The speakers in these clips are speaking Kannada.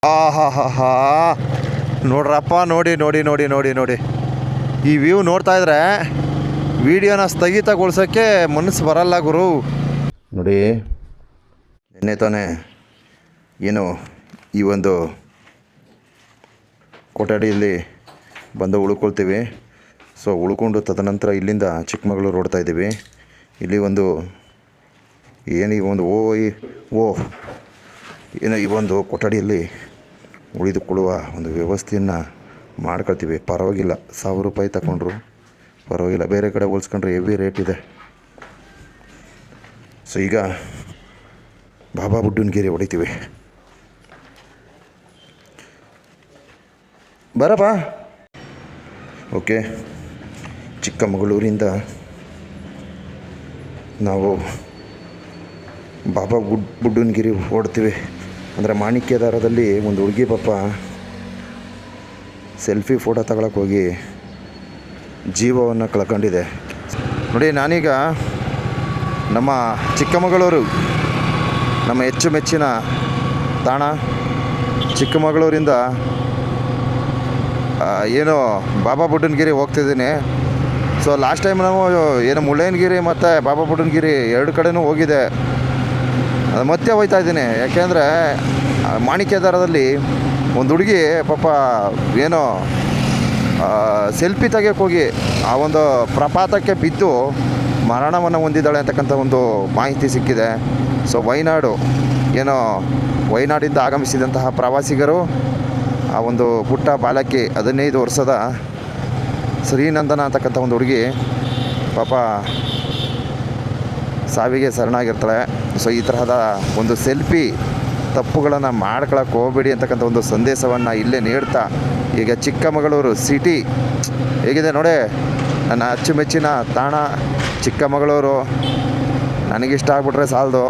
ಹಾ ಹಾ ಹಾ ನೋಡ್ರಪ್ಪ, ನೋಡಿ ನೋಡಿ ನೋಡಿ ನೋಡಿ ನೋಡಿ ಈ ವ್ಯೂ ನೋಡ್ತಾ ಇದ್ರೆ ವಿಡಿಯೋನ ಸ್ಥಗಿತಗೊಳಿಸೋಕ್ಕೆ ಮನಸ್ಸು ಬರಲ್ಲ ಗುರು. ನೋಡಿ ನಿನ್ನೆ ತಾನೇ ಏನು ಈ ಒಂದು ಕೊಠಡಿಯಲ್ಲಿ ಬಂದು ಉಳ್ಕೊಳ್ತೀವಿ. ಸೊ ಉಳ್ಕೊಂಡು ತದನಂತರ ಇಲ್ಲಿಂದ ಚಿಕ್ಕಮಗಳೂರು ಓಡ್ತಾ ಇದ್ದೀವಿ. ಇಲ್ಲಿ ಒಂದು ಏನೋ ಈ ಒಂದು ಕೊಠಡಿಯಲ್ಲಿ ಉಳಿದುಕೊಳ್ಳುವ ಒಂದು ವ್ಯವಸ್ಥೆಯನ್ನು ಮಾಡ್ಕೊಳ್ತೀವಿ. ಪರವಾಗಿಲ್ಲ, 1000 ರೂಪಾಯಿ ತಗೊಂಡ್ರು ಪರವಾಗಿಲ್ಲ, ಬೇರೆ ಕಡೆ ಹೋಲಿಸ್ಕೊಂಡ್ರೆ ಹೆವಿ ರೇಟ್ ಇದೆ. ಸೊ ಈಗ ಬಾಬಾ ಬುಡ್ಡನಗಿರಿ ಹೊಡಿತೀವಿ. ಬರಪ್ಪ. ಓಕೆ, ಚಿಕ್ಕಮಗಳೂರಿಂದ ನಾವು ಬಾಬಾ ಬುಡ್ಡನಗಿರಿ ಓಡ್ತೀವಿ. ಅಂದರೆ ಮಾಣಿಕ್ಯದಾರದಲ್ಲಿ ಒಂದು ಹುಡುಗಿ ಪಾಪ ಸೆಲ್ಫಿ ಫೋಟೋ ತಗೊಳಕ್ಕೆ ಹೋಗಿ ಜೀವವನ್ನು ಕಳ್ಕೊಂಡಿದೆ. ನೋಡಿ, ನಾನೀಗ ನಮ್ಮ ಚಿಕ್ಕಮಗಳೂರು, ನಮ್ಮ ಮೆಚ್ಚಿನ ತಾಣ ಚಿಕ್ಕಮಗಳೂರಿಂದ ಏನು ಬಾಬಾ ಬುಡ್ಡನಗಿರಿ ಹೋಗ್ತಿದ್ದೀನಿ. ಸೊ ಲಾಸ್ಟ್ ಟೈಮ್ ನಾವು ಏನು ಮುಳ್ಳಯ್ಯನಗಿರಿ ಮತ್ತು ಬಾಬಾ ಬುಡ್ಡನಗಿರಿ 2 ಕಡೆನೂ ಹೋಗಿದೆ. ಅದು ಮತ್ತೆ ಹೋಗ್ತಾ ಇದ್ದೀನಿ. ಯಾಕೆಂದರೆ ಮಾಣಿಕ್ಯದಾರದಲ್ಲಿ ಒಂದು ಹುಡುಗಿ ಪಾಪ ಏನೋ ಸೆಲ್ಫಿ ತೆಗಿಯೋಕ್ಕೆ ಹೋಗಿ ಆ ಒಂದು ಪ್ರಪಾತಕ್ಕೆ ಬಿದ್ದು ಮರಣವನ್ನು ಹೊಂದಿದ್ದಾಳೆ ಅಂತಕ್ಕಂಥ ಒಂದು ಮಾಹಿತಿ ಸಿಕ್ಕಿದೆ. ಸೊ ವಯನಾಡಿಂದ ಆಗಮಿಸಿದಂತಹ ಪ್ರವಾಸಿಗರು ಆ ಒಂದು ಪುಟ್ಟ ಬಾಲಕಿ 15 ವರ್ಷದ ಶ್ರೀನಂದನ ಅಂತಕ್ಕಂಥ ಒಂದು ಹುಡುಗಿ ಪಾಪ ಸಾವಿಗೆ ಶರಣಾಗಿರ್ತಾಳೆ. ಸೊ ಈ ತರಹದ ಒಂದು ಸೆಲ್ಫಿ ತಪ್ಪುಗಳನ್ನು ಮಾಡ್ಕೊಳಕ್ಕೆ ಹೋಗಬೇಡಿ ಅಂತಕ್ಕಂಥ ಒಂದು ಸಂದೇಶವನ್ನು ಇಲ್ಲೇ ನೀಡ್ತಾ, ಈಗ ಚಿಕ್ಕಮಗಳೂರು ಸಿಟಿ ಹೇಗಿದೆ ನೋಡಿ. ನನ್ನ ಅಚ್ಚುಮೆಚ್ಚಿನ ತಾಣ ಚಿಕ್ಕಮಗಳೂರು. ನನಗಿಷ್ಟ ಆಗ್ಬಿಟ್ರೆ ಸಾಲದು,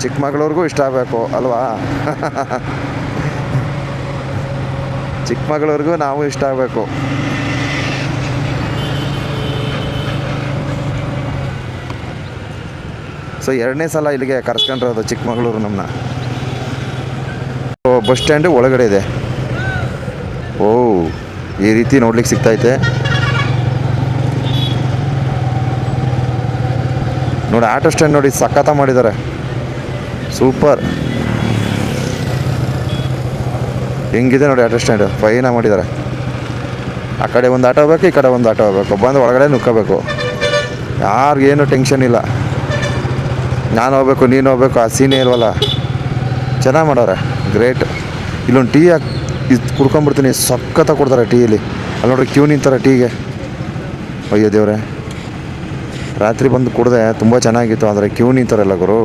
ಚಿಕ್ಕಮಗಳೂರಿಗೂ ಇಷ್ಟ ಆಗಬೇಕು ಅಲ್ವಾ? ಚಿಕ್ಕಮಗಳೂರಿಗೂ ನಾವು ಇಷ್ಟ ಆಗಬೇಕು. ಸೊ 2ನೇ ಸಲ ಇಲ್ಲಿಗೆ ಕರೆಸ್ಕೊಂಡಿರೋದು ಚಿಕ್ಕಮಗಳೂರು ನಮ್ಮನ್ನ. ಬಸ್ ಸ್ಟ್ಯಾಂಡು ಒಳಗಡೆ ಇದೆ. ಈ ರೀತಿ ನೋಡ್ಲಿಕ್ಕೆ ಸಿಗ್ತೈತೆ ನೋಡಿ. ಆಟೋ ಸ್ಟ್ಯಾಂಡ್ ನೋಡಿ, ಸಖತ್ತ ಮಾಡಿದ್ದಾರೆ, ಸೂಪರ್. ಹೆಂಗಿದೆ ನೋಡಿ ಆಟೋ ಸ್ಟ್ಯಾಂಡು, ಫೈನಾಗಿ ಮಾಡಿದ್ದಾರೆ. ಆ ಕಡೆ ಒಂದು ಆಟೋ ಹೋಗ್ಬೇಕು, ಈ ಕಡೆ ಒಂದು ಆಟೋ ಹೋಗ್ಬೇಕು, ಬಂದು ಒಳಗಡೆ ನುಗ್ಕೋಬೇಕು. ಯಾರಿಗೇನು ಟೆನ್ಷನ್ ಇಲ್ಲ. ನಾನು ಹೋಗ್ಬೇಕು, ನೀನು ಹೋಗ್ಬೇಕು, ಆ ಸೀನೇ ಇಲ್ವಲ್ಲ. ಚೆನ್ನಾಗಿ ಮಾಡೋರೆ, ಗ್ರೇಟ್. ಇಲ್ಲೊಂದು ಟೀ ಇದು ಕುಡ್ಕೊಂಬಿಡ್ತೀನಿ, ಸಖತ್ತಾಗಿ ಕೊಡ್ತಾರೆ ಟೀಯಲ್ಲಿ. ಅಲ್ಲಿ ನೋಡ್ರಿ ಕ್ಯೂ ನಿಂತಾರೆ ಟೀಗೆ. ಅಯ್ಯೋ ದೇವ್ರೆ, ರಾತ್ರಿ ಬಂದು ಕುಡ್ದೆ ತುಂಬ ಚೆನ್ನಾಗಿತ್ತು, ಆದರೆ ಕ್ಯೂ ನಿಂತಾರಲ್ಲ ಗುರು.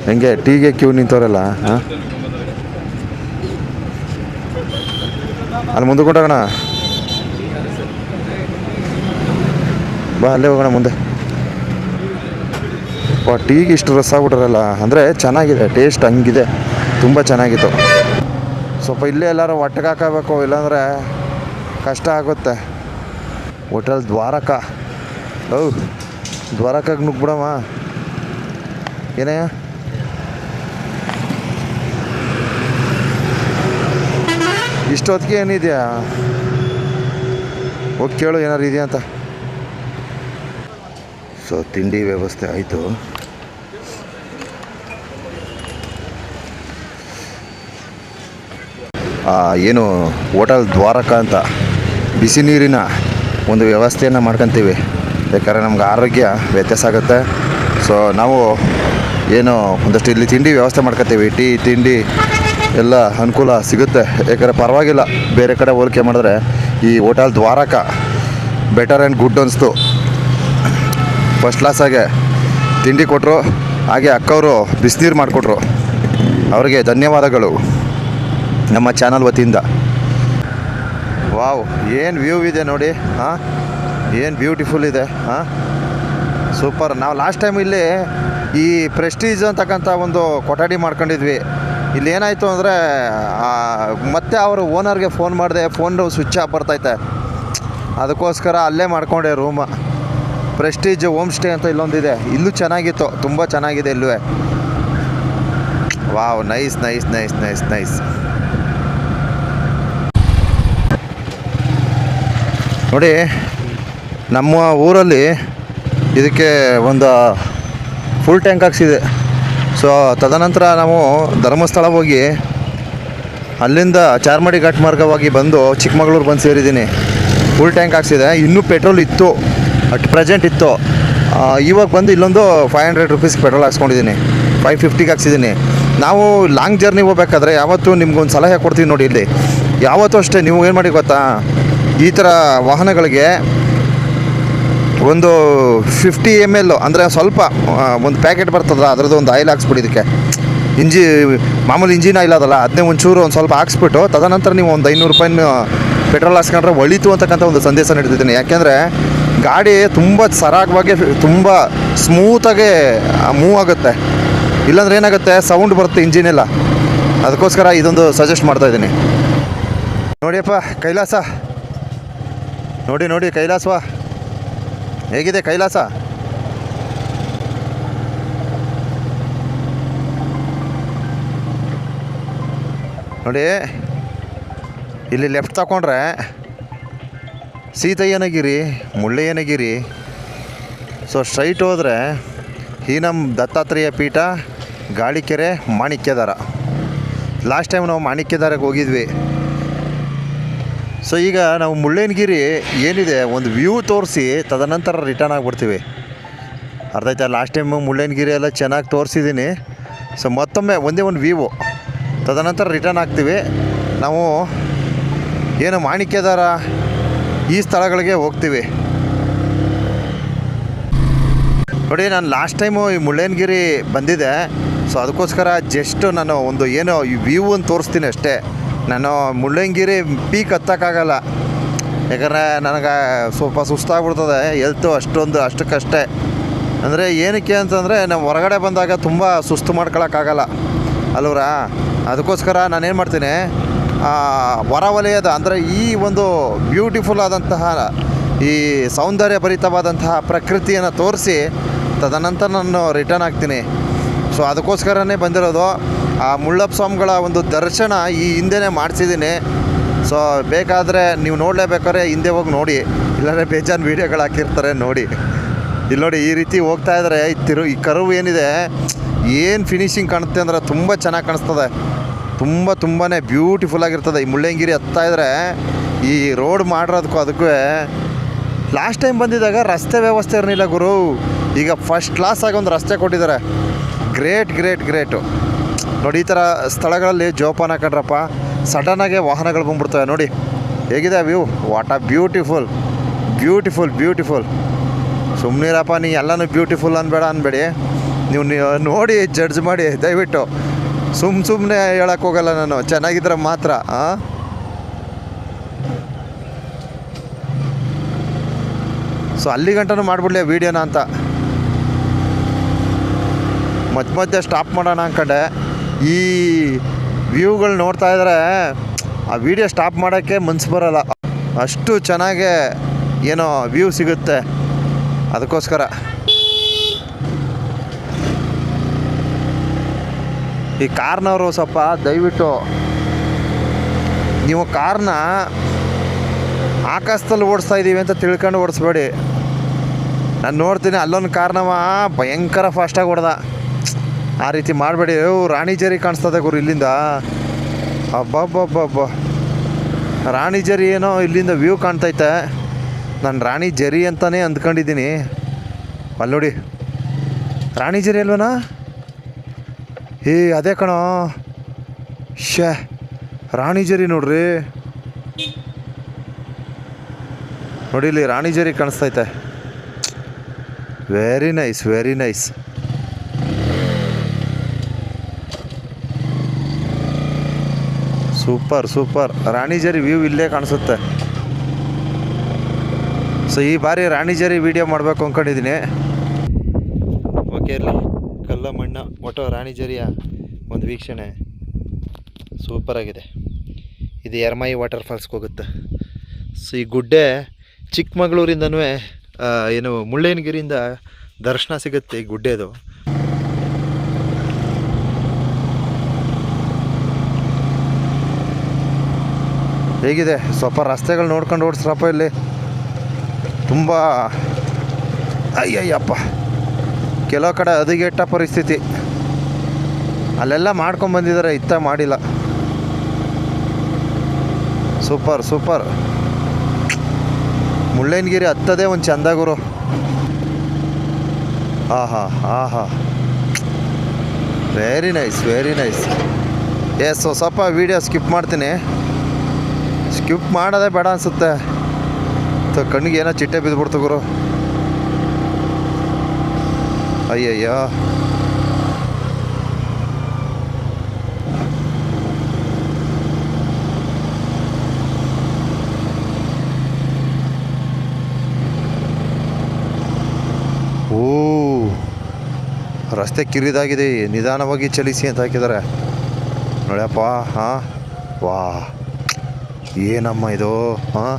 ಹೆಂಗೆ ಟೀಗೆ ಕ್ಯೂ ನಿಂತವ್ರಲ್ಲ. ಹಾಂ, ಅಲ್ಲಿ ಮುಂದೆ ಕೊಟ್ಟೋಗೋಣ ಬಾ, ಅಲ್ಲೇ ಹೋಗೋಣ ಮುಂದೆ. ಟೀಗೆ ಇಷ್ಟು ರಸ ಆಗ್ಬಿಟ್ರಲ್ಲ, ಅಂದರೆ ಚೆನ್ನಾಗಿದೆ, ಟೇಸ್ಟ್ ಹಂಗಿದೆ, ತುಂಬ ಚೆನ್ನಾಗಿತ್ತು. ಸ್ವಲ್ಪ ಇಲ್ಲೇ ಎಲ್ಲರೂ ಒಟ್ಟಿಗೆ ಹಾಕಬೇಕು, ಇಲ್ಲಾಂದರೆ ಕಷ್ಟ ಆಗುತ್ತೆ. ಹೋಟೆಲ್ ದ್ವಾರಕ. ದ್ವಾರಕಾಗೆ ನುಗ್ಬಿಡಮ್ಮ. ಏನೇ ಇಷ್ಟೊತ್ತಿಗೆ ಏನಿದೆಯಾ? ಹೋಗಿ ಕೇಳು ಏನಾರು ಇದೆಯಾ ಅಂತ. ಸೊ ತಿಂಡಿ ವ್ಯವಸ್ಥೆ ಆಯಿತು. ಏನು ಹೋಟೆಲ್ ದ್ವಾರಕ ಅಂತ ಬಿಸಿ ನೀರಿನ ಒಂದು ವ್ಯವಸ್ಥೆಯನ್ನು ಮಾಡ್ಕೊತೀವಿ. ಯಾಕಂದರೆ ನಮ್ಗೆ ಆರೋಗ್ಯ ವ್ಯತ್ಯಾಸ ಆಗುತ್ತೆ. ಸೊ ನಾವು ಏನು ಒಂದಷ್ಟು ಇಲ್ಲಿ ತಿಂಡಿ ವ್ಯವಸ್ಥೆ ಮಾಡ್ಕೊತೀವಿ. ಟೀ ತಿಂಡಿ ಎಲ್ಲ ಅನುಕೂಲ ಸಿಗುತ್ತೆ. ಯಾಕಂದರೆ ಪರವಾಗಿಲ್ಲ, ಬೇರೆ ಕಡೆ ಹೋಲಿಕೆ ಮಾಡಿದ್ರೆ ಈ hotel Dwarka better and good ಅನಿಸ್ತು. ಫಸ್ಟ್ ಕ್ಲಾಸಾಗೆ ತಿಂಡಿ ಕೊಟ್ಟರು, ಹಾಗೆ ಅಕ್ಕವರು ಬಿಸಿನೀರು ಮಾಡಿಕೊಟ್ರು. ಅವರಿಗೆ ಧನ್ಯವಾದಗಳು ನಮ್ಮ ಚಾನಲ್ ವತಿಯಿಂದ. ವಾವ್, ಏನು ವ್ಯೂ ಇದೆ ನೋಡಿ. ಹಾಂ, ಏನು ಬ್ಯೂಟಿಫುಲ್ ಇದೆ. ಹಾಂ, ಸೂಪರ್. ನಾವು ಲಾಸ್ಟ್ ಟೈಮ್ ಇಲ್ಲಿ ಈ ಪ್ರೆಸ್ಟೀಜ್ ಅಂತಕ್ಕಂಥ ಒಂದು ಕೊಠಡಿ ಮಾಡ್ಕೊಂಡಿದ್ವಿ. ಇಲ್ಲಿ ಏನಾಯಿತು ಅಂದರೆ ಮತ್ತೆ ಅವರು ಓನರ್ಗೆ ಫೋನ್ ಮಾಡಿದೆ, ಫೋನ್ ಸ್ವಿಚ್ ಆಫ್ ಬರ್ತೈತೆ. ಅದಕ್ಕೋಸ್ಕರ ಅಲ್ಲೇ ಮಾಡ್ಕೊಂಡೆ ರೂಮ. ಪ್ರೆಸ್ಟೀಜ್ ಹೋಮ್ ಸ್ಟೇ ಅಂತ ಇಲ್ಲೊಂದಿದೆ, ಇಲ್ಲೂ ಚೆನ್ನಾಗಿತ್ತು, ತುಂಬ ಚೆನ್ನಾಗಿದೆ ಇಲ್ಲೂ. Wow, nice nice nice nice nice. ನೋಡಿ, ನಮ್ಮ ಊರಲ್ಲಿ ಇದಕ್ಕೆ ಒಂದು ಫುಲ್ ಟ್ಯಾಂಕ್ ಹಾಕ್ಸಿದೆ. ಸೊ ತದನಂತರ ನಾವು ಧರ್ಮಸ್ಥಳ ಹೋಗಿ ಅಲ್ಲಿಂದ ಚಾರ್ಮಾಡಿ ಘಾಟ್ ಮಾರ್ಗವಾಗಿ ಬಂದು ಚಿಕ್ಕಮಗಳೂರು ಬಂದು ಸೇರಿದ್ದೀನಿ. Full tank ಹಾಕ್ಸಿದೆ. ಇನ್ನೂ ಪೆಟ್ರೋಲ್ ಇತ್ತು, ಅಟ್ ಪ್ರೆಸೆಂಟ್ ಇತ್ತು. ಇವಾಗ ಬಂದು ಇಲ್ಲೊಂದು 500 ರುಪೀಸ್ಗೆ ಪೆಟ್ರೋಲ್ ಹಾಕ್ಸ್ಕೊಂಡಿದ್ದೀನಿ. 550ಗೆ ಹಾಕ್ಸಿದ್ದೀನಿ. ನಾವು ಲಾಂಗ್ ಜರ್ನಿ ಹೋಗ್ಬೇಕಾದ್ರೆ ಯಾವತ್ತೂ ನಿಮ್ಗೊಂದು ಸಲಹೆ ಕೊಡ್ತೀವಿ ನೋಡಿ. ಇಲ್ಲಿ ಯಾವತ್ತೂ ಅಷ್ಟೇ, ನೀವು ಏನು ಮಾಡಿ ಗೊತ್ತಾ, ಈ ಥರ ವಾಹನಗಳಿಗೆ ಒಂದು 50 ml ಅಂದರೆ ಸ್ವಲ್ಪ ಒಂದು ಪ್ಯಾಕೆಟ್ ಬರ್ತದಲ್ಲ, ಅದರದ್ದು ಒಂದು ಆಯಿಲ್ ಹಾಕ್ಸ್ಬಿಡಿ. ಇದಕ್ಕೆ ಮಾಮೂಲಿ ಇಂಜಿನ್ ಆಯಿಲ್ ಅದಲ್ಲ, ಅದನ್ನೇ ಒಂಚೂರು ಒಂದು ಸ್ವಲ್ಪ ಹಾಕ್ಸ್ಬಿಟ್ಟು ತದನಂತರ ನೀವು ಒಂದು 500 ರೂಪಾಯಿನ ಪೆಟ್ರೋಲ್ ಹಾಕ್ಸ್ಕೊಂಡ್ರೆ ಒಳಿತು ಅಂತಕ್ಕಂಥ ಒಂದು ಸಂದೇಶ ನೀಡ್ತಿದ್ದೀನಿ. ಯಾಕೆಂದರೆ ಗಾಡಿ ತುಂಬ ಸರಾಗವಾಗಿ, ತುಂಬ ಸ್ಮೂತಾಗಿ ಮೂವ್ ಆಗುತ್ತೆ. ಇಲ್ಲಾಂದ್ರೆ ಏನಾಗುತ್ತೆ, ಸೌಂಡ್ ಬರುತ್ತೆ ಇಂಜಿನೆಲ್ಲ. ಅದಕ್ಕೋಸ್ಕರ ಇದೊಂದು ಸಜೆಸ್ಟ್ ಮಾಡ್ತಾಯಿದ್ದೀನಿ. ನೋಡಿಯಪ್ಪ ಕೈಲಾಸ, ನೋಡಿ ಕೈಲಾಸವಾ, ಹೇಗಿದೆ ಕೈಲಾಸ? ನೋಡಿ, ಇಲ್ಲಿ ಲೆಫ್ಟ್ ತಗೊಂಡ್ರೆ ಸೀತಯ್ಯನಗಿರಿ, ಮುಳ್ಳಯ್ಯನಗಿರಿ. ಸೊ ಸ್ಟ್ರೈಟ್ ಹೋದರೆ ಈ ನಮ್ಮ ದತ್ತಾತ್ರೇಯ ಪೀಠ, ಗಾಳಿಕೆರೆ, ಮಾಣಿಕ್ಯದಾರ. ಲಾಸ್ಟ್ ಟೈಮ್ ನಾವು ಮಾಣಿಕ್ಯದಾರಕ್ಕೆ ಹೋಗಿದ್ವಿ. ಸೊ ಈಗ ನಾವು ಮುಳ್ಳಯ್ಯನಗಿರಿ ಏನಿದೆ ಒಂದು ವ್ಯೂ ತೋರಿಸಿ ತದನಂತರ ರಿಟರ್ನ್ ಆಗಿಬಿಡ್ತೀವಿ. ಅರ್ಥ ಆಯ್ತಾ? ಲಾಸ್ಟ್ ಟೈಮ್ ಮುಳ್ಳಯ್ಯನಗಿರಿ ಎಲ್ಲ ಚೆನ್ನಾಗಿ ತೋರಿಸಿದ್ದೀನಿ. ಸೊ ಮತ್ತೊಮ್ಮೆ ಒಂದೇ ಒಂದು ವ್ಯೂ, ತದನಂತರ ರಿಟರ್ನ್ ಆಗ್ತೀವಿ. ನಾವು ಏನು ಮಾಣಿಕ್ಯದಾರ ಈ ಸ್ಥಳಗಳಿಗೆ ಹೋಗ್ತೀವಿ. ನೋಡಿ, ನಾನು ಲಾಸ್ಟ್ ಟೈಮು ಈ ಮುಳ್ಳಯ್ಯನಗಿರಿ ಬಂದಿದ್ದೆ. ಸೊ ಅದಕ್ಕೋಸ್ಕರ ಜಸ್ಟ್ ನಾನು ಒಂದು ಏನೋ ಈ ವ್ಯೂ ಒಂದು ತೋರಿಸ್ತೀನಿ ಅಷ್ಟೇ. ನಾನು ಮುಳ್ಳಯ್ಯನಗಿರಿ ಪೀಕ್ ಹತ್ತಕ್ಕಾಗಲ್ಲ, ಯಾಕಂದರೆ ನನಗೆ ಸ್ವಲ್ಪ ಸುಸ್ತಾಗ್ಬಿಡ್ತದೆ ಹೆಲ್ತು, ಅಷ್ಟಕ್ಕಷ್ಟೇ. ಅಂದರೆ ಏನಕ್ಕೆ ಅಂತಂದರೆ ನಾವು ಹೊರಗಡೆ ಬಂದಾಗ ತುಂಬ ಸುಸ್ತು ಮಾಡ್ಕೊಳಕ್ಕಾಗಲ್ಲ ಅಲ್ವರ. ಅದಕ್ಕೋಸ್ಕರ ನಾನೇನು ಮಾಡ್ತೀನಿ, ಹೊರವಲಯದ ಅಂದರೆ ಈ ಒಂದು ಬ್ಯೂಟಿಫುಲ್ ಆದಂತಹ ಈ ಸೌಂದರ್ಯ ಭರಿತವಾದಂತಹ ಪ್ರಕೃತಿಯನ್ನು ತೋರಿಸಿ ತದನಂತರ ನಾನು ರಿಟರ್ನ್ ಆಗ್ತೀನಿ. ಸೊ ಅದಕ್ಕೋಸ್ಕರನೇ ಬಂದಿರೋದು. ಆ ಮುಳ್ಳಪ್ಪ ಸ್ವಾಮಿಗಳ ಒಂದು ದರ್ಶನ ಈ ಹಿಂದೆನೇ ಮಾಡಿಸಿದ್ದೀನಿ. ಸೊ ಬೇಕಾದರೆ ನೀವು ನೋಡಲೇಬೇಕಾದ್ರೆ ಹಿಂದೆ ಹೋಗಿ ನೋಡಿ, ಇಲ್ಲಾಂದರೆ ಬೇಜಾನ್ ವೀಡಿಯೋಗಳು ಹಾಕಿರ್ತಾರೆ ನೋಡಿ. ಇಲ್ಲಿ ನೋಡಿ, ಈ ರೀತಿ ಹೋಗ್ತಾ ಇದ್ದರೆ ಈ ಕರ್ವ್ ಏನಿದೆ, ಏನು ಫಿನಿಶಿಂಗ್ ಕಾಣುತ್ತೆ ಅಂದರೆ ತುಂಬ ಚೆನ್ನಾಗಿ ಕಾಣಿಸ್ತದೆ. ತುಂಬಾ ಬ್ಯೂಟಿಫುಲ್ ಆಗಿರ್ತದೆ. ಈ ಮುಳ್ಳಯ್ಯನಗಿರಿ ಹತ್ತಾ ಇದ್ದರೆ ಈ ರೋಡ್ ಮಾಡಿರೋದಕ್ಕೂ ಅದಕ್ಕೂ ಲಾಸ್ಟ್ ಟೈಮ್ ಬಂದಿದ್ದಾಗ ರಸ್ತೆ ವ್ಯವಸ್ಥೆ ಇರಲಿಲ್ಲ ಗುರು. ಈಗ ಫಸ್ಟ್ ಕ್ಲಾಸಾಗಿ ಒಂದು ರಸ್ತೆ ಕೊಟ್ಟಿದ್ದಾರೆ. ಗ್ರೇಟು ನೋಡಿ. ಈ ಥರ ಸ್ಥಳಗಳಲ್ಲಿ ಜೋಪಾನ ಹಾಕೊಂಡ್ರಪ್ಪ, ಸಡನ್ನಾಗೆ ವಾಹನಗಳು ಬಂದ್ಬಿಡ್ತವೆ. ನೋಡಿ ಹೇಗಿದೆ ವ್ಯೂ, ವಾಟ್ ಆ ಬ್ಯೂಟಿಫುಲ್. ಸುಮ್ಮನಿರಪ್ಪ, ನೀ ಎಲ್ಲನೂ ಬ್ಯೂಟಿಫುಲ್ ಅನ್ಬೇಡಿ. ನೀವು ನೋಡಿ ಜಡ್ಜ್ ಮಾಡಿ ದಯವಿಟ್ಟು. ಸುಮ್ಮನೆ ಹೇಳಕ್ಕೆ ಹೋಗಲ್ಲ ನಾನು, ಚೆನ್ನಾಗಿದ್ರೆ ಮಾತ್ರ. ಸೊ ಅಲ್ಲಿ ಗಂಟನೂ ಮಾಡಿಬಿಡ್ಲಿ ವೀಡಿಯೋನ ಅಂತ ಮಧ್ಯೆ ಸ್ಟಾಪ್ ಮಾಡೋಣ ಅಂದ್ಕೊಂಡೆ. ಈ ವ್ಯೂಗಳು ನೋಡ್ತಾ ಇದ್ರೆ ಆ ವಿಡಿಯೋ ಸ್ಟಾಪ್ ಮಾಡೋಕ್ಕೆ ಮನ್ಸು ಬರೋಲ್ಲ, ಅಷ್ಟು ಚೆನ್ನಾಗೆ ಏನೋ ವ್ಯೂ ಸಿಗುತ್ತೆ. ಅದಕ್ಕೋಸ್ಕರ ಈ ಕಾರ್ನವರು ಸ್ವಲ್ಪ ದಯವಿಟ್ಟು ನೀವು ಕಾರ್ನ ಆಕಾಶದಲ್ಲಿ ಓಡಿಸ್ತಾ ಇದ್ದೀವಿ ಅಂತ ತಿಳ್ಕೊಂಡು ಓಡಿಸ್ಬೇಡಿ. ನಾನು ನೋಡ್ತೀನಿ ಅಲ್ಲೊಂದು ಕಾರ್ನವ ಭಯಂಕರ ಫಾಸ್ಟಾಗಿ ಹೊಡೆದ. ಆ ರೀತಿ ಮಾಡಬೇಡಿ. ರಾಣಿಜರಿ ಕಾಣಿಸ್ತದೆ ಗುರು ಇಲ್ಲಿಂದ. ಅಬ್ಬಬ್ಬಬ್ಬಬ್ಬ, ರಾಣಿಜರಿ ಏನೋ ಇಲ್ಲಿಂದ ವ್ಯೂ ಕಾಣ್ತೈತೆ. ನಾನು ರಾಣಿಜರಿ ಅಂತಲೇ ಅಂದ್ಕೊಂಡಿದ್ದೀನಿ. ಅಲ್ಲಿ ನೋಡಿ, ರಾಣಿಜರಿ ಅಲ್ವನಾ? ಅದೇ ಕಣೋ, ರಾಣಿಜರಿ ನೋಡ್ರಿ. ನೋಡಿ ಇಲ್ಲಿ ರಾಣಿಜರಿ ಕಾಣಿಸ್ತೈತೆ. Very nice. Super. Ranijhari view ಇಲ್ಲೇ ಕಾಣಿಸುತ್ತೆ. ಸೊ ಈ ಬಾರಿ ರಾಣಿಜರಿ ವಿಡಿಯೋ ಮಾಡಬೇಕು ಅಂದ್ಕೊಂಡಿದ್ದೀನಿ. ಓಕೆ, ಇಲ್ಲ ಕಲ್ಲ ಮಣ್ಣ ಒಟ್ಟು ರಾಣಿಜರಿಯ ಒಂದು ವೀಕ್ಷಣೆ ಸೂಪರಾಗಿದೆ. ಇದು ಎರ್ಮಾಯಿ ವಾಟರ್ ಫಾಲ್ಸ್ಗೆ ಹೋಗುತ್ತೆ. ಸೊ ಈ ಗುಡ್ಡೆ ಚಿಕ್ಕಮಗಳೂರಿಂದನೂ ಏನು ಮುಳ್ಳಯ್ಯನಗಿರಿಯಿಂದ ದರ್ಶನ ಸಿಗುತ್ತೆ ಈ ಗುಡ್ಡೆದು. ಹೇಗಿದೆ ಸ್ವಲ್ಪ ರಸ್ತೆಗಳು ನೋಡ್ಕೊಂಡು ಓಡಿಸ್ರಪ್ಪ. ಇಲ್ಲಿ ತುಂಬ ಅಯ್ಯಯ್ಯಪ್ಪ ಕೆಲವು ಕಡೆ ಹದಗೆಟ್ಟ ಪರಿಸ್ಥಿತಿ. ಅಲ್ಲೆಲ್ಲ ಮಾಡ್ಕೊಂಬಂದಿದ್ದಾರೆ, ಇತ್ತ ಮಾಡಿಲ್ಲ. Super super. ಮುಳ್ಳಯ್ಯನಗಿರಿ ಹತ್ತದೇ ಒಂದು ಚಂದ ಗುರು. ಆಹಾ ಆಹಾ, very nice very nice. Yes ಸ್ವಲ್ಪ ವೀಡಿಯೋ ಸ್ಕಿಪ್ ಮಾಡ್ತೀನಿ. ಸ್ಕಿಪ್ ಮಾಡೋದೇ ಬೇಡ ಅನಿಸುತ್ತೆ. ಕಣ್ಣಿಗೆ ಏನೋ ಚಿಟ್ಟೆ ಬಿದ್ದುಬಿಡ್ತು ಗುರು. ಅಯ್ಯಯ್ಯೋ, ಓ ರಸ್ತೆ ಕಿರಿದಾಗಿದೆ, ನಿಧಾನವಾಗಿ ಚಲಿಸಿ ಅಂತ ಹಾಕಿದ್ದಾರೆ ನೋಡ್ಯಪ್ಪ. ಹಾಂ, ವಾ ಏನಮ್ಮ ಇದು. ಹಾಂ,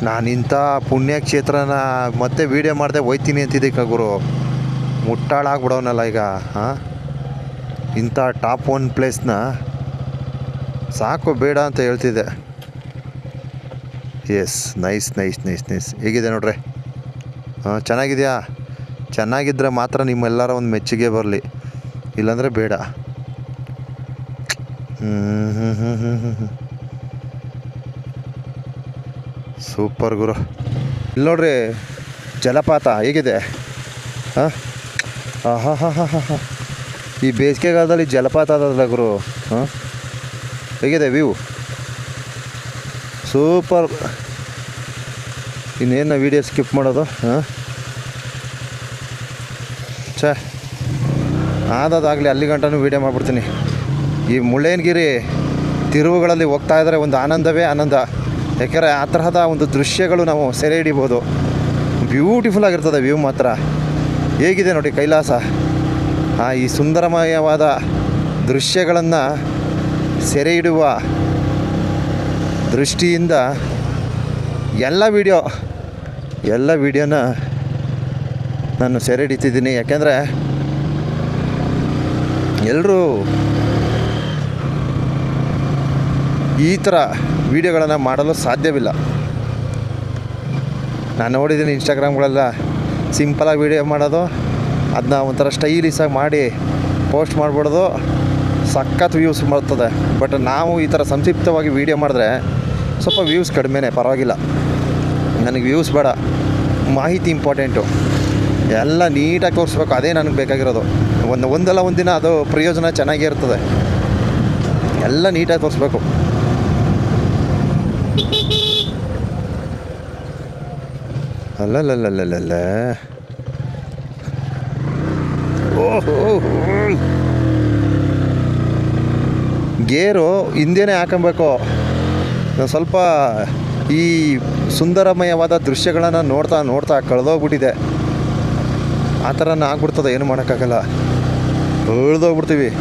ನಾನಿಂಥ ಪುಣ್ಯಕ್ಷೇತ್ರನ ಮತ್ತೆ ವೀಡಿಯೋ ಮಾಡಿದೆ ಹೋಯ್ತೀನಿ ಅಂತಿದ್ದೆ ಗುರು. ಮುಟ್ಟಾಳಾಗ್ಬಿಡೋನಲ್ಲ ಈಗ. ಹಾಂ, ಇಂಥ ಟಾಪ್ 1 ಪ್ಲೇಸ್ನ ಸಾಕು ಬೇಡ ಅಂತ ಹೇಳ್ತಿದ್ದೆ. Yes, nice nice nice nice. ಹೇಗಿದೆ ನೋಡ್ರಿ. ಹಾಂ, ಚೆನ್ನಾಗಿದೆಯಾ? ಚೆನ್ನಾಗಿದ್ದರೆ ಮಾತ್ರ ನಿಮ್ಮೆಲ್ಲರ ಒಂದು ಮೆಚ್ಚುಗೆ ಬರಲಿ, ಇಲ್ಲಾಂದರೆ ಬೇಡ. ಸೂಪರ್ ಗುರು. ಇಲ್ಲಿ ನೋಡ್ರಿ ಜಲಪಾತ ಹೇಗಿದೆ. ಹಾಂ, ಹಾಂ ಹಾಂ ಹಾಂ ಹಾಂ ಹಾಂ. ಈ ಬೇಸಿಗೆಗಾಲದಲ್ಲಿ ಜಲಪಾತ ಅದಲ್ಲ ಗುರು. ಹಾಂ, ಹೇಗಿದೆ ವ್ಯೂ? ಸೂಪರ್. ಇನ್ನೇನು ವೀಡಿಯೋ ಸ್ಕಿಪ್ ಮಾಡೋದು? ಹಾಂ, ಛೇ ಆದಾಗಲಿ ಅಲ್ಲಿ ಗಂಟನೂ ವೀಡಿಯೋ ಮಾಡಿಬಿಡ್ತೀನಿ. ಈ ಮುಳ್ಳಯ್ಯನಗಿರಿ ತಿರುವುಗಳಲ್ಲಿ ಹೋಗ್ತಾ ಇದ್ದರೆ ಒಂದು ಆನಂದವೇ ಆನಂದ. ಯಾಕೆಂದರೆ ಆ ತರಹದ ಒಂದು ದೃಶ್ಯಗಳು ನಾವು ಸೆರೆ ಹಿಡಿಬೋದು. ಬ್ಯೂಟಿಫುಲ್ ಆಗಿರ್ತದೆ ವ್ಯೂ ಮಾತ್ರ. ಹೇಗಿದೆ ನೋಡಿ ಕೈಲಾಸ. ಈ ಸುಂದರಮಯವಾದ ದೃಶ್ಯಗಳನ್ನು ಸೆರೆ ಹಿಡುವ ದೃಷ್ಟಿಯಿಂದ ಎಲ್ಲ ವೀಡಿಯೋನ ನಾನು ಸೆರೆ ಹಿಡಿತಿದ್ದೀನಿ. ಯಾಕೆಂದರೆ ಎಲ್ಲರೂ ಈ ಥರ ವೀಡಿಯೋಗಳನ್ನು ಮಾಡಲು ಸಾಧ್ಯವಿಲ್ಲ. ನಾನು ನೋಡಿದ್ದೀನಿ ಇನ್ಸ್ಟಾಗ್ರಾಮ್ಗಳೆಲ್ಲ ಸಿಂಪಲಾಗಿ ವೀಡಿಯೋ ಮಾಡೋದು, ಅದನ್ನ ಒಂಥರ ಸ್ಟೈಲಿಶಾಗಿ ಮಾಡಿ ಪೋಸ್ಟ್ ಮಾಡಿಬಿಡೋದು, ಸಖತ್ ವ್ಯೂಸ್ ಬರ್ತದೆ. ಬಟ್ ನಾವು ಈ ಥರ ಸಂಕ್ಷಿಪ್ತವಾಗಿ ವೀಡಿಯೋ ಮಾಡಿದ್ರೆ ಸ್ವಲ್ಪ ವ್ಯೂಸ್ ಕಡಿಮೆನೇ, ಪರವಾಗಿಲ್ಲ. ನನಗೆ ವ್ಯೂಸ್ ಬೇಡ, ಮಾಹಿತಿ ಇಂಪಾರ್ಟೆಂಟು. ಎಲ್ಲ ನೀಟಾಗಿ ತೋರಿಸ್ಬೇಕು, ಅದೇ ನನಗೆ ಬೇಕಾಗಿರೋದು. ಒಂದಲ್ಲ ಒಂದಿನ ಅದು ಪ್ರಯೋಜನ ಚೆನ್ನಾಗೇ ಇರ್ತದೆ. ಎಲ್ಲ ನೀಟಾಗಿ ತೋರಿಸ್ಬೇಕು. ಅಲ್ಲಲ್ಲಲ್ಲಲ್ಲ, ಓಹೋ, ಗೇರು ಹಿಂದೆನೇ ಹಾಕೊಬೇಕು. ಸ್ವಲ್ಪ ಈ ಸುಂದರಮಯವಾದ ದೃಶ್ಯಗಳನ್ನು ನೋಡ್ತಾ ಕಳೆದೋಗ್ಬಿಟ್ಟಿದೆ. ಆ ಥರನ ಆಗ್ಬಿಡ್ತದೆ, ಏನು ಮಾಡೋಕ್ಕಾಗಲ್ಲ, ಉಳಿದೋಗ್ಬಿಡ್ತೀವಿ.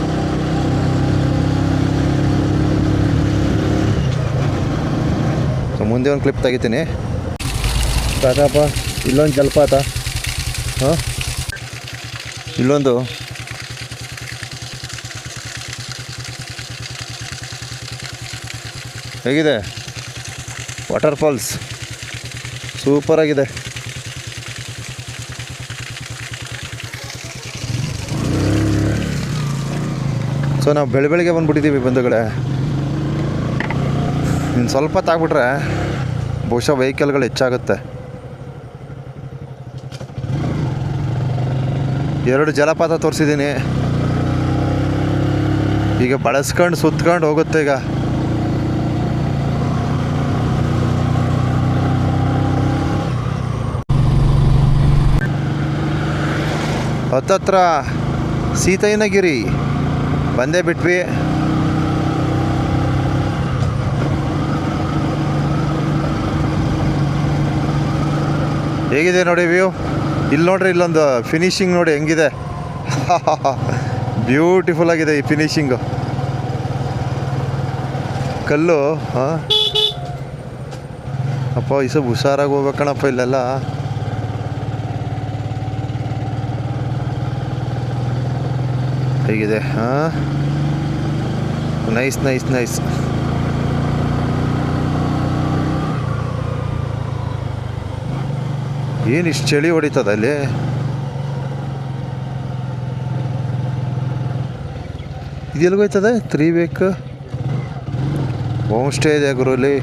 ಮುಂದೆ ಒಂದು ಕ್ಲಿಪ್ ತೆಗಿತೀನಿ. ಸಾಕಪ್ಪ, ಇಲ್ಲೊಂದು ಜಲಪಾತ. ಹಾಂ, ಇಲ್ಲೊಂದು ಹೇಗಿದೆ ವಾಟರ್ ಫಾಲ್ಸ್, ಸೂಪರಾಗಿದೆ. ಸೊ ನಾವು ಬೆಳಗ್ಗೆ ಬಂದುಬಿಟ್ಟಿದ್ದೀವಿ ಬಂಧುಗಳೇ. ಇನ್ನು ಸ್ವಲ್ಪ ತಾಗ್ಬಿಟ್ರೆ ಬಹುಶಃ ವೆಹಿಕಲ್ಗಳು ಹೆಚ್ಚಾಗುತ್ತೆ. 2 ಜಲಪಾತ ತೋರಿಸಿದ್ದೀನಿ. ಈಗ ಬಳಸ್ಕೊಂಡು ಸುತ್ಕೊಂಡು ಹೋಗುತ್ತೆ. ಈಗ ಹತ್ತತ್ರ ಸೀತಯ್ಯನಗಿರಿ ಬಂದೇ ಬಿಟ್ವಿ. ಹೇಗಿದೆ ನೋಡಿ ವ್ಯೂ. ಇಲ್ಲಿ ನೋಡ್ರಿ, ಇಲ್ಲೊಂದು ಫಿನಿಶಿಂಗ್ ನೋಡಿ ಹೆಂಗಿದೆ. ಬ್ಯೂಟಿಫುಲ್ ಆಗಿದೆ ಈ ಫಿನಿಶಿಂಗು. ಕಲ್ಲು. ಹಾಂ ಅಪ್ಪ, ಈ ಸ್ವಲ್ಪ ಹುಷಾರಾಗಿ ಹೋಗ್ಬೇಕಣಪ್ಪ ಇಲ್ಲೆಲ್ಲ. ಹೇಗಿದೆ? ಹಾಂ, ನೈಸ್ ನೈಸ್ ನೈಸ್. ಏನು ಇಷ್ಟು ಚಳಿ ಹೊಡಿತದ ಅಲ್ಲಿ. ಇದು ಎಲ್ಲಿಗೋಯ್ತದೆ 3 ವೀಕ್ ಹೋಮ್ ಸ್ಟೇ ಇದೆ ಗುರುಲಿ.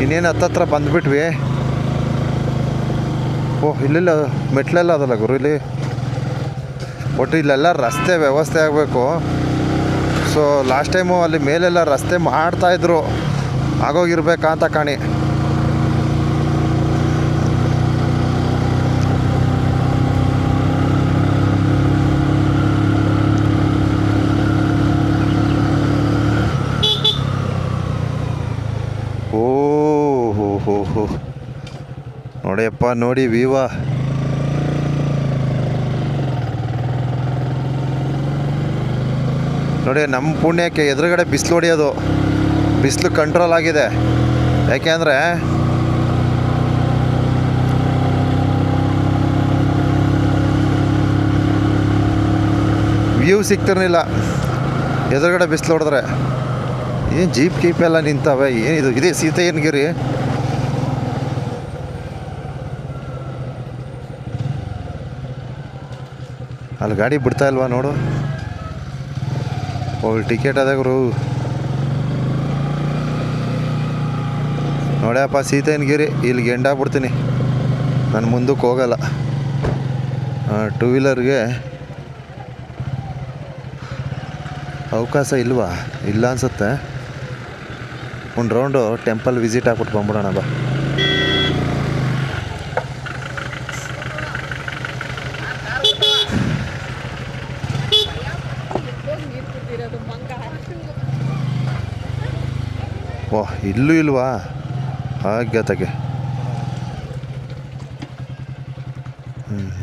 ಇನ್ನೇನು ಹತ್ತತ್ರ ಬಂದುಬಿಟ್ವಿ. ಓಹ್ ಇಲ್ಲೆಲ್ಲ ಮೆಟ್ಲೆಲ್ಲ ಅದಲ್ಲ ಗುರು ಇಲ್ಲಿ. ಒಟ್ಟು ಇಲ್ಲೆಲ್ಲ ರಸ್ತೆ ವ್ಯವಸ್ಥೆ ಆಗಬೇಕು. ಸೊ ಲಾಸ್ಟ್ ಟೈಮು ಅಲ್ಲಿ ಮೇಲೆಲ್ಲ ರಸ್ತೆ ಮಾಡ್ತಾಯಿದ್ರು, ಆಗೋಗಿರ್ಬೇಕಾ ಅಂತ ಕಾಣಿ. ಓಹೋ ನೋಡಿಯಪ್ಪ, ನೋಡಿ ವೀವಾ. ನೋಡಿ ನಮ್ಮ ಪುಣ್ಯಕ್ಕೆ ಎದುರುಗಡೆ ಬಿಸಿಲು ಹೊಡಿಯೋದು. ಬಿಸಿಲು ಕಂಟ್ರೋಲ್ ಆಗಿದೆ. ಯಾಕೆಂದರೆ ವ್ಯೂ ಸಿಗ್ತಿರ್ಲಿಲ್ಲ ಎದುರುಗಡೆ ಬಿಸಿಲು ಹೊಡೆದ್ರೆ. ಏನು ಜೀಪ್ ಗೀಪ್ ಎಲ್ಲ ನಿಂತವೆ, ಏನಿದು? ಇದೇ ಸೀತೆಯನ್ಗಿರಿ. ಅಲ್ಲಿ ಗಾಡಿ ಬಿಡ್ತಾ ಇಲ್ವಾ ನೋಡು. ಹೋಗಿ ಟಿಕೆಟ್ ಅದ ಗುರು. ನೋಡ್ಯಪ್ಪ ಸೀತೆಯನ್ಗಿರಿ, ಇಲ್ಲಿಗೆ ಎಂಡಾಗ್ಬಿಡ್ತೀನಿ ನಾನು, ಮುಂದಕ್ಕೆ ಹೋಗಲ್ಲ. 2 ವೀಲರ್ಗೆ ಅವಕಾಶ ಇಲ್ವಾ? ಇಲ್ಲ ಅನ್ಸುತ್ತೆ. ಒಂದು ರೌಂಡು ಟೆಂಪಲ್ ವಿಸಿಟ್ ಹಾಕ್ಬಿಟ್ಟು ಬಂದ್ಬಿಡೋಣ ಬಾ. ಓಹ್ ಇಲ್ಲೂ ಇಲ್ವಾ? ಹಾಗೆ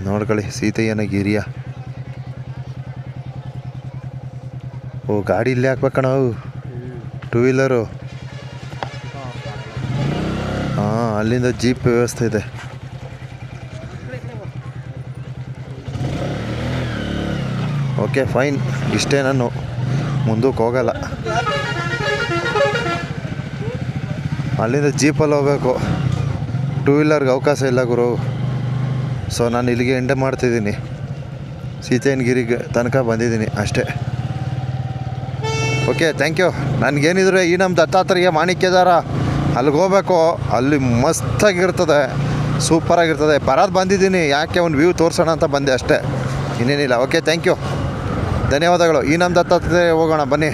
ನೋಡ್ಕೊಳ್ಳಿ ಸೀತೆಯನಗಿರಿಯ. ಓ ಗಾಡಿ ಇಲ್ಲೇ ಹಾಕ್ಬೇಕಣ್ಣ, 2 ವೀಲರು. ಹಾಂ, ಅಲ್ಲಿಂದ ಜೀಪ್ ವ್ಯವಸ್ಥೆ ಇದೆ. ಓಕೆ ಫೈನ್, ಇಷ್ಟೇ, ನಾನು ಮುಂದಕ್ಕೆ ಹೋಗಲ್ಲ. ಅಲ್ಲಿಂದ ಜೀಪಲ್ಲಿ ಹೋಗ್ಬೇಕು, 2 ವೀಲರ್ಗೆ ಅವಕಾಶ ಇಲ್ಲ ಗುರು. ಸೊ ನಾನು ಇಲ್ಲಿಗೆ ಎಂಡ್ ಮಾಡ್ತಿದ್ದೀನಿ. ಸೀತೆಯನ್ಗಿರಿಗೆ ತನಕ ಬಂದಿದ್ದೀನಿ ಅಷ್ಟೇ. Okay, thank you. ನನಗೇನಿದ್ರೆ ಈ ನಮ್ಮ ದತ್ತಾತ್ರೇಯ ಮಾಣಿಕ್ಯದಾರ ಅಲ್ಲಿಗೆ ಹೋಗ್ಬೇಕು. ಅಲ್ಲಿ ಮಸ್ತಾಗಿರ್ತದೆ, ಸೂಪರಾಗಿರ್ತದೆ. ಬರೋದು ಬಂದಿದ್ದೀನಿ, ಯಾಕೆ ಒಂದು ವ್ಯೂ ತೋರಿಸೋಣ ಅಂತ ಬಂದೆ ಅಷ್ಟೇ, ಇನ್ನೇನಿಲ್ಲ. ಓಕೆ, ಥ್ಯಾಂಕ್ ಯು, ಧನ್ಯವಾದಗಳು. ಈ ನಮ್ಮ ದತ್ತಾತ್ರೇಯ ಹೋಗೋಣ ಬನ್ನಿ.